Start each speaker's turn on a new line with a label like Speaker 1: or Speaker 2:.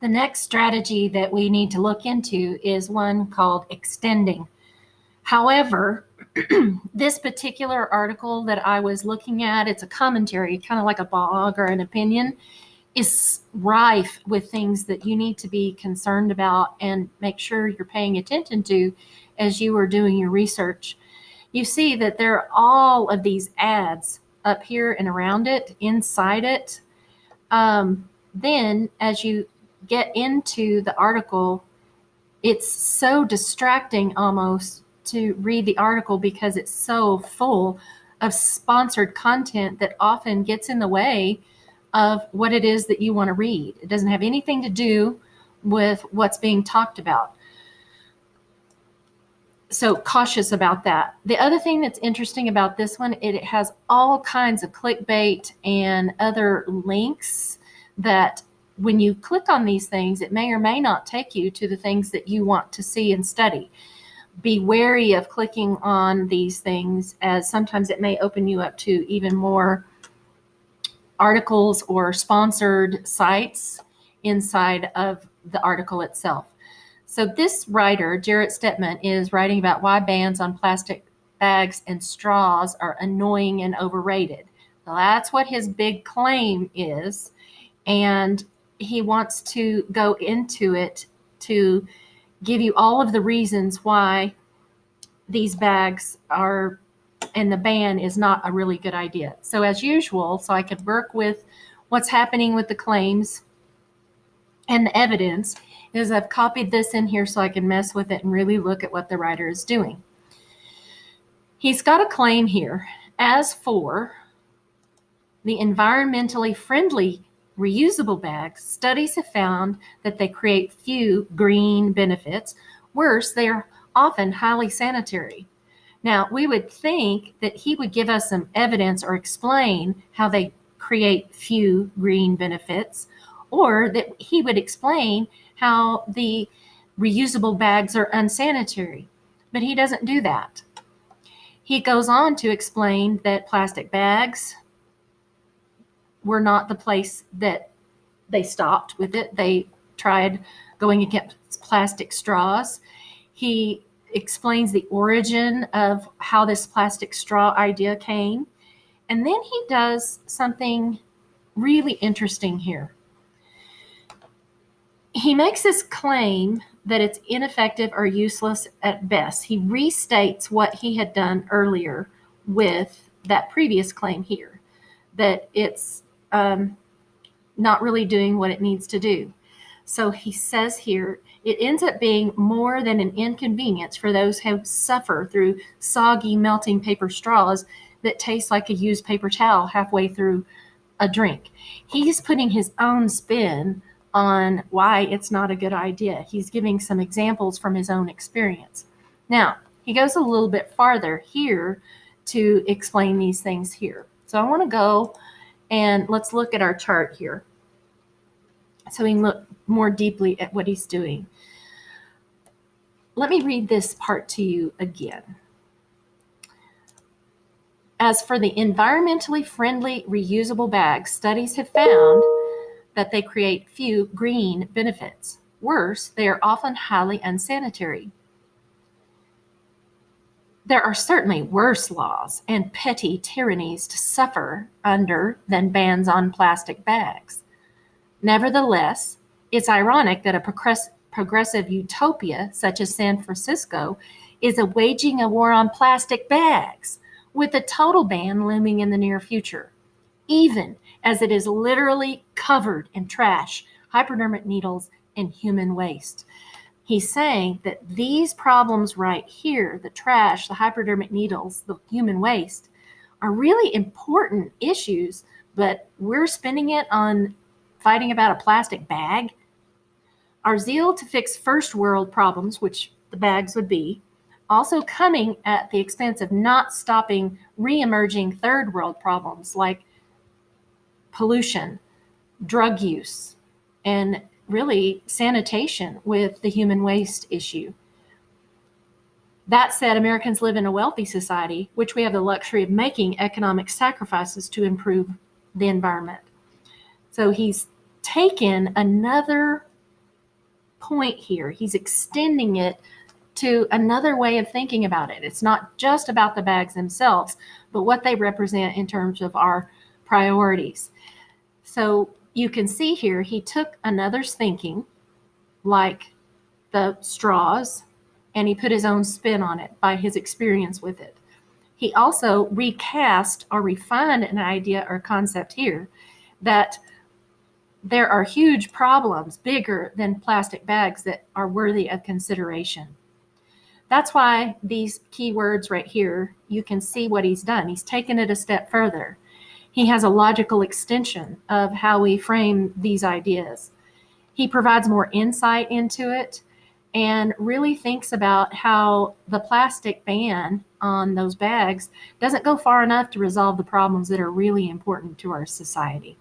Speaker 1: The next strategy that we need to look into is one called extending. However, this particular article that I was looking at, it's a commentary, kind of like a blog or an opinion, is rife with things that you need to be concerned about and make sure you're paying attention to as you are doing your research. You see that there are all of these ads up here and around it, inside it. Then, as you get into the article, it's so distracting almost to read the article because it's so full of sponsored content that often gets in the way of what it is that you want to read. It doesn't have anything to do with what's being talked about. So cautious about that. The other thing that's interesting about this one, it has all kinds of clickbait and other links that when you click on these things, it may or may not take you to the things that you want to see and study. Be wary of clicking on these things, as sometimes it may open you up to even more articles or sponsored sites inside of the article itself. So this writer, Jarrett Stepman, is writing about why bans on plastic bags and straws are annoying and overrated. Well, that's what his big claim is, and he wants to go into it to give you all of the reasons why these bags are, and the ban is not a really good idea. So as usual, so I could work with what's happening with the claims and the evidence, is I've copied this in here so I can mess with it and really look at what the writer is doing. He's got a claim here. As for the environmentally friendly reusable bags, studies have found that they create few green benefits. Worse, they are often highly sanitary. Now, we would think that he would give us some evidence or explain how they create few green benefits, or that he would explain how the reusable bags are unsanitary. But he doesn't do that. He goes on to explain that plastic bags were not the place that they stopped with it. They tried going against plastic straws. He explains the origin of how this plastic straw idea came. And then he does something really interesting here. He makes this claim that it's ineffective or useless at best. He restates what he had done earlier with that previous claim here, that it's not really doing what it needs to do. So he says here, it ends up being more than an inconvenience for those who suffer through soggy, melting paper straws that taste like a used paper towel halfway through a drink. He's putting his own spin on why it's not a good idea. He's giving some examples from his own experience. Now, he goes a little bit farther here to explain these things here. So I want to go and let's look at our chart here so we can look more deeply at what he's doing. Let me read this part to you again. As for the environmentally friendly reusable bags, studies have found that they create few green benefits. Worse, they are often highly unsanitary. There are certainly worse laws and petty tyrannies to suffer under than bans on plastic bags. Nevertheless, it's ironic that a progressive utopia such as San Francisco is waging a war on plastic bags, with a total ban looming in the near future, even as it is literally covered in trash, hypodermic needles, and human waste. He's saying that these problems right here, the trash, the hypodermic needles, the human waste, are really important issues, but we're spending it on fighting about a plastic bag. Our zeal to fix first world problems, which the bags would be, also coming at the expense of not stopping re-emerging third world problems like pollution, drug use, and really sanitation with the human waste issue. That said, Americans live in a wealthy society, which we have the luxury of making economic sacrifices to improve the environment. So he's taken another point here. He's extending it to another way of thinking about it. It's not just about the bags themselves, but what they represent in terms of our priorities. So you can see here, he took another's thinking, like the straws, and he put his own spin on it by his experience with it. He also recast or refined an idea or concept here that there are huge problems, bigger than plastic bags, that are worthy of consideration. That's why these keywords right here, you can see what he's done. He's taken it a step further. He has a logical extension of how we frame these ideas. He provides more insight into it and really thinks about how the plastic ban on those bags doesn't go far enough to resolve the problems that are really important to our society.